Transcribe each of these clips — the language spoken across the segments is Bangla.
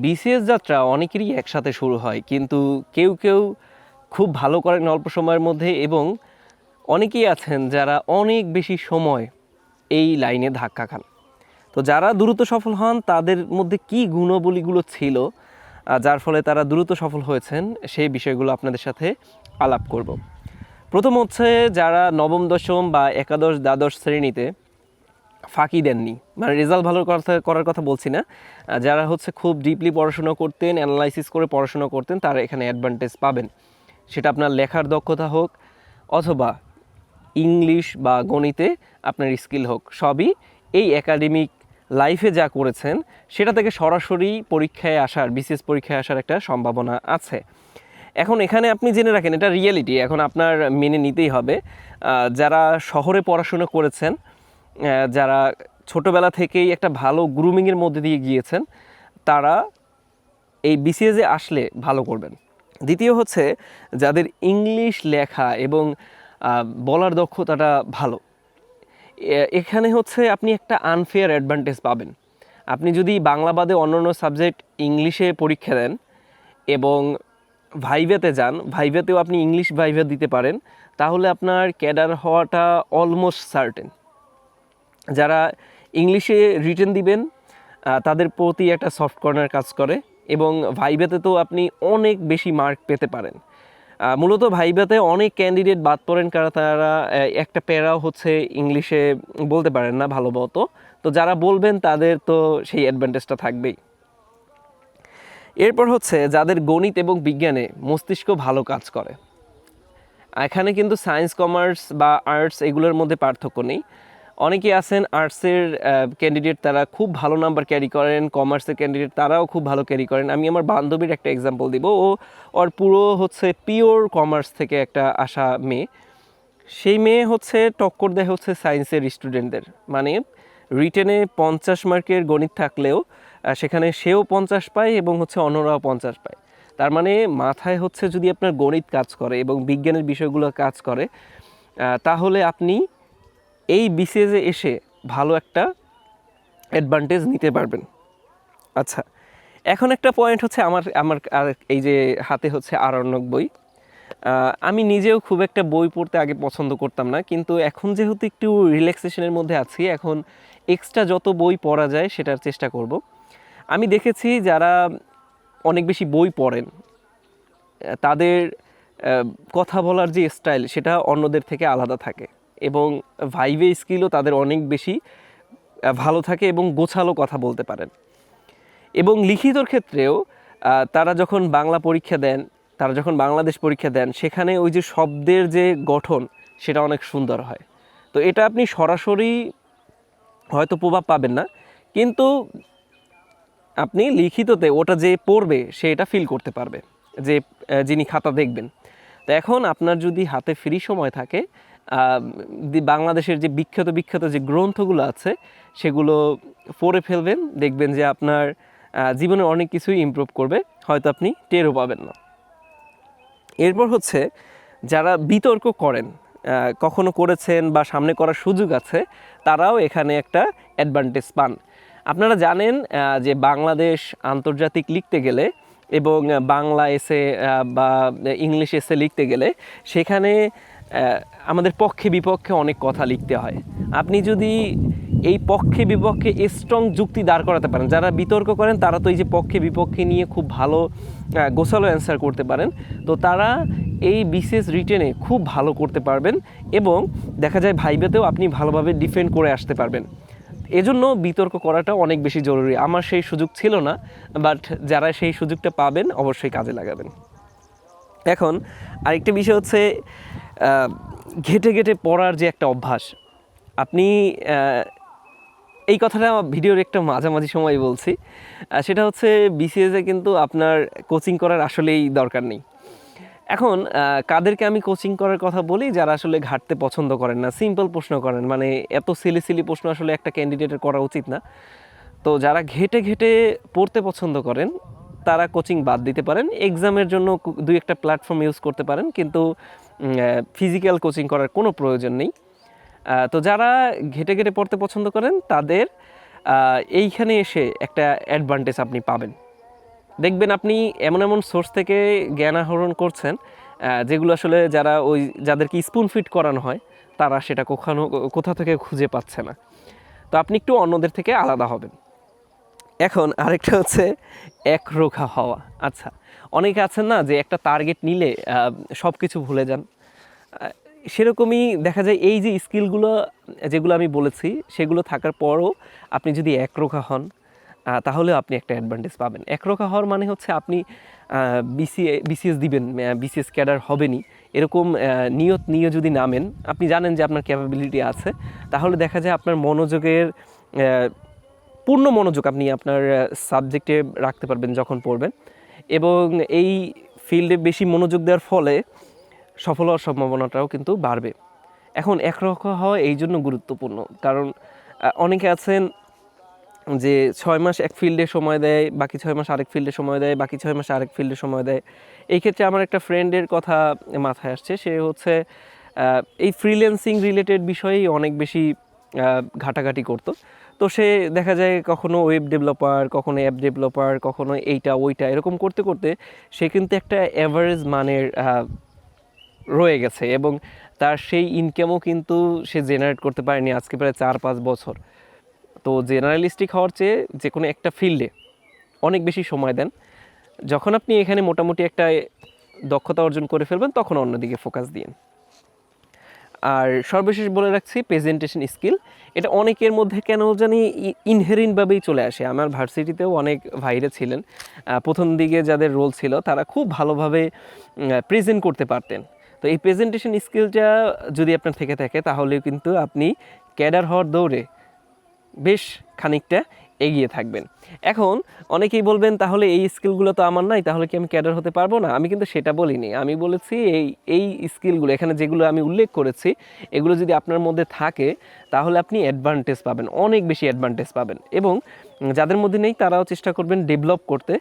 বিসিএস যাত্রা অনেকেরই একসাথে শুরু হয়, কিন্তু কেউ কেউ খুব ভালো করেন অল্প সময়ের মধ্যে, এবং অনেকেই আছেন যারা অনেক বেশি সময় এই লাইনে ধাক্কা খান। তো যারা দ্রুত সফল হন তাদের মধ্যে কী গুণাবলীগুলো ছিল যার ফলে তারা দ্রুত সফল হয়েছেন, সেই বিষয়গুলো আপনাদের সাথে আলাপ করব। প্রথম হচ্ছে, যারা নবম দশম বা একাদশ দ্বাদশ শ্রেণীতে ফাঁকি দেননি, মানে রেজাল্ট ভালো করার কথা বলছি না, যারা হচ্ছে খুব ডিপলি পড়াশোনা করতেন, অ্যানালাইসিস করে পড়াশোনা করতেন, তারা এখানে অ্যাডভান্টেজ পাবেন। সেটা আপনার লেখার দক্ষতা হোক অথবা ইংলিশ বা গণিতে আপনার স্কিল হোক, সবই এই একাডেমিক লাইফে যা করেছেন সেটা থেকে সরাসরি পরীক্ষায় আসার, বিসিএস পরীক্ষায় আসার একটা সম্ভাবনা আছে। এখন এখানে আপনি জেনে রাখেন, এটা রিয়েলিটি, এখন আপনার মেনে নিতেই হবে। যারা শহরে পড়াশোনা করেছেন, যারা ছোটোবেলা থেকেই একটা ভালো গ্রুমিংয়ের মধ্যে দিয়ে গিয়েছেন, তারা এই বিসিএসে আসলে ভালো করবেন। দ্বিতীয় হচ্ছে, যাদের ইংলিশ লেখা এবং বলার দক্ষতাটা ভালো, এখানে হচ্ছে আপনি একটা আনফেয়ার অ্যাডভান্টেজ পাবেন। আপনি যদি বাংলা বাদে অন্যান্য সাবজেক্ট ইংলিশে পরীক্ষা দেন এবং ভাইভাতে যান, ভাইভাতেও আপনি ইংলিশ ভাইভা দিতে পারেন, তাহলে আপনার ক্যাডার হওয়াটা অলমোস্ট সার্টেন। যারা ইংলিশে রিটেন দিবেন তাদের প্রতি একটা সফট কর্নার কাজ করে, এবং ভাইভাতে তো আপনি অনেক বেশি মার্ক পেতে পারেন। মূলত ভাইভাতে অনেক ক্যান্ডিডেট বাদ পড়েন, কারণ তারা একটা প্যারাও হচ্ছে ইংলিশে বলতে পারেন না ভালো মতো। তো যারা বলবেন তাদের তো সেই অ্যাডভান্টেজটা থাকবেই। এরপর হচ্ছে, যাদের গণিত এবং বিজ্ঞানে মস্তিষ্ক ভালো কাজ করে। এখানে কিন্তু সায়েন্স, কমার্স বা আর্টস এগুলোর মধ্যে পার্থক্য নেই। অনেকেই আছেন আর্টসের ক্যান্ডিডেট, তারা খুব ভালো নাম্বার ক্যারি করেন, কমার্সের ক্যান্ডিডেট তারাও খুব ভালো ক্যারি করেন। আমি আমার বান্ধবীর একটা এক্সাম্পল দিব, ওর পুরো হচ্ছে পিওর কমার্স থেকে একটা আসা মেয়ে। সেই মেয়ে হচ্ছে টক্কর দেয় হচ্ছে সায়েন্সের স্টুডেন্টদের, মানে রিটেনে 50 মার্কের গণিত থাকলেও সেখানে সেও 50 পায় এবং হচ্ছে অন্যরাও 50 পায়। তার মানে মাথায় হচ্ছে যদি আপনার গণিত কাজ করে এবং বিজ্ঞানের বিষয়গুলো কাজ করে, তাহলে আপনি এই বিসিএসে এসে ভালো একটা অ্যাডভান্টেজ নিতে পারবেন। আচ্ছা, এখন একটা পয়েন্ট হচ্ছে, আমার আমার আর এই যে হাতে হচ্ছে আরণ্যক বই, আমি নিজেও খুব একটা বই পড়তে আগে পছন্দ করতাম না, কিন্তু এখন যেহেতু একটু রিল্যাক্সেশনের মধ্যে আছি, এখন এক্সট্রা যত বই পড়া যায় সেটার চেষ্টা করব। আমি দেখেছি যারা অনেক বেশি বই পড়েন তাদের কথা বলার যে স্টাইল সেটা অন্যদের থেকে আলাদা থাকে, এবং ভাইভে স্কিলও তাদের অনেক বেশি ভালো থাকে এবং গোছালো কথা বলতে পারেন। এবং লিখিতর ক্ষেত্রেও তারা যখন বাংলা পরীক্ষা দেন, তারা যখন বাংলাদেশ পরীক্ষা দেন, সেখানে ওই যে শব্দের যে গঠন সেটা অনেক সুন্দর হয়। তো এটা আপনি সরাসরি হয়তো প্রভাব পাবেন না, কিন্তু আপনি লিখিততে ওটা যে পড়বে সে এটা ফিল করতে পারবে, যে যিনি খাতা দেখবেন। তো এখন আপনার যদি হাতে ফ্রি সময় থাকে, বাংলাদেশের যে বিখ্যাত যে গ্রন্থগুলো আছে সেগুলো পড়ে ফেলবেন, দেখবেন যে আপনার জীবনে অনেক কিছুই ইমপ্রুভ করবে, হয়তো আপনি টেরও পাবেন না। এরপর হচ্ছে, যারা বিতর্ক করেন, কখনো করেছেন বা সামনে করার সুযোগ আছে, তারাও এখানে একটা অ্যাডভান্টেজ পান। আপনারা জানেন যে বাংলাদেশ আন্তর্জাতিক লিখতে গেলে এবং বাংলা এসে বা ইংলিশ এসে লিখতে গেলে সেখানে আমাদের পক্ষে বিপক্ষে অনেক কথা লিখতে হয়। আপনি যদি এই পক্ষে বিপক্ষে স্ট্রং যুক্তি দাঁড় করাতে পারেন, যারা বিতর্ক করেন তারা তো এই যে পক্ষে বিপক্ষে নিয়ে খুব ভালো গোছালো অ্যান্সার করতে পারেন, তো তারা এই বিসিএস রিটেনে খুব ভালো করতে পারবেন, এবং দেখা যায় ভাইভাতেও আপনি ভালোভাবে ডিফেন্ড করে আসতে পারবেন। এজন্য বিতর্ক করাটা অনেক বেশি জরুরি। আমার সেই সুযোগ ছিল না, বাট যারা সেই সুযোগটা পাবেন অবশ্যই কাজে লাগাবেন। এখন আরেকটা বিষয় হচ্ছে, ঘেটে ঘেটে পড়ার যে একটা অভ্যাস। আপনি এই কথাটা ভিডিওর একটা মাঝামাঝি সময় বলছি, সেটা হচ্ছে বিসিএসে কিন্তু আপনার কোচিং করার আসলেই দরকার নেই। এখন কাদেরকে আমি কোচিং করার কথা বলি, যারা আসলে ঘাটতে পছন্দ করেন না, সিম্পল প্রশ্ন করেন, মানে এত সিলি প্রশ্ন আসলে একটা ক্যান্ডিডেটের করা উচিত না। তো যারা ঘেটে ঘেটে পড়তে পছন্দ করেন তারা কোচিং বাদ দিতে পারেন, এক্সামের জন্য দুই একটা প্ল্যাটফর্ম ইউজ করতে পারেন, কিন্তু ফিজিক্যাল কোচিং করার কোনো প্রয়োজন নেই। তো যারা ঘেটে ঘেটে পড়তে পছন্দ করেন তাদের এইখানে এসে একটা অ্যাডভান্টেজ আপনি পাবেন। দেখবেন আপনি এমন এমন সোর্স থেকে জ্ঞান আহরণ করছেন যেগুলো আসলে যাদেরকে স্পুন ফিড করানো হয় তারা সেটা কোথা থেকে খুঁজে পাচ্ছে না। তো আপনি একটু অন্যদের থেকে আলাদা হবেন। এখন আরেকটা হচ্ছে একরোখা হওয়া। আচ্ছা, অনেকে আছেন না যে একটা টার্গেট নিলে সব কিছু ভুলে যান। সেরকমই দেখা যায় এই যে স্কিলগুলো যেগুলো আমি বলেছি সেগুলো থাকার পরও আপনি যদি একরোখা হন তাহলে আপনি একটা অ্যাডভান্টেজ পাবেন। একরোখা হওয়ার মানে হচ্ছে আপনি বিসিএস দিবেন, বিসিএস ক্যাডার হবেনই এরকম নিয়ত নিয়ে যদি নামেন, আপনি জানেন যে আপনার ক্যাপাবিলিটি আছে, তাহলে দেখা যায় আপনার পূর্ণ মনোযোগ আপনি আপনার সাবজেক্টে রাখতে পারবেন যখন পড়বেন, এবং এই ফিল্ডে বেশি মনোযোগ দেওয়ার ফলে সফল হওয়ার সম্ভাবনাটাও কিন্তু বাড়বে। এখন একরোখা হওয়া এই জন্য গুরুত্বপূর্ণ, কারণ অনেকে আছেন যে 6 মাস এক ফিল্ডে সময় দেয়, বাকি 6 মাস আরেক ফিল্ডে সময় দেয়, বাকি 6 মাস আরেক ফিল্ডে সময় দেয়। এই ক্ষেত্রে আমার একটা ফ্রেন্ডের কথা মাথায় আসছে। সে হচ্ছে এই ফ্রিল্যান্সিং রিলেটেড বিষয়েই অনেক বেশি ঘাটাঘাটি করতো। তো সে দেখা যায় কখনো ওয়েব ডেভেলপার, কখনো অ্যাপ ডেভেলপার, কখনো এইটা ওইটা এরকম করতে করতে সে কিন্তু একটা অ্যাভারেজ মানের রয়ে গেছে, এবং তার সেই ইনকামও কিন্তু সে জেনারেট করতে পারেনি আজকে প্রায় 4-5 বছর। তো জেনারেলিস্টিক হওয়ার চেয়ে যে কোনো একটা ফিল্ডে অনেক বেশি সময় দেন। যখন আপনি এখানে মোটামুটি একটা দক্ষতা অর্জন করে ফেলবেন তখন অন্যদিকে ফোকাস দিন। আর সর্বশেষ বলে রাখছি প্রেজেন্টেশন স্কিল, এটা অনেকের মধ্যে কেন জানি ইনহেরিনভাবেই চলে আসে। আমার ভার্সিটিতেও অনেক ভাইরা ছিলেন, প্রথম দিকে যাদের রোল ছিল তারা খুব ভালোভাবে প্রেজেন্ট করতে পারতেন। তো এই প্রেজেন্টেশন স্কিলটা যদি আপনার থেকে থাকে তাহলে কিন্তু আপনি ক্যাডার হওয়ার দৌড়ে বেশ খানিকটা এগিয়ে থাকবেন। এখন অনেকেই বলবেন তাহলে এই স্কিলগুলো তো আমার নাই, তাহলে কি আমি ক্যাডার হতে পারবো না? আমি কিন্তু সেটা বলিনি। আমি বলেছি এই স্কিলগুলো এখানে যেগুলো আমি উল্লেখ করেছি এগুলো যদি আপনার মধ্যে থাকে তাহলে আপনি অ্যাডভান্টেজ পাবেন, অনেক বেশি অ্যাডভান্টেজ পাবেন, এবং যাদের মধ্যে নেই তারাও চেষ্টা করবেন ডেভেলপ করতে,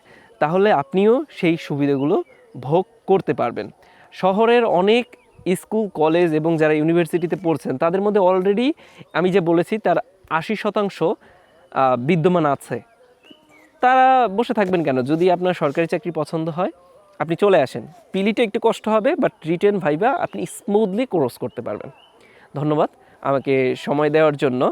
তাহলে আপনিও সেই সুবিধাগুলো ভোগ করতে পারবেন। শহরের অনেক স্কুল কলেজ এবং যারা ইউনিভার্সিটিতে পড়ছেন তাদের মধ্যে অলরেডি আমি যে বলেছি তার 80% বিদ্যমান আছে। তারা বসে থাকবেন কেন? যদি আপনার সরকারি চাকরি পছন্দ হয় আপনি চলে আসেন। পিলিটা একটু কষ্ট হবে, বাট রিটেন ভাইবা আপনি স্মুথলি ক্রস করতে পারবেন। ধন্যবাদ আমাকে সময় দেওয়ার জন্য।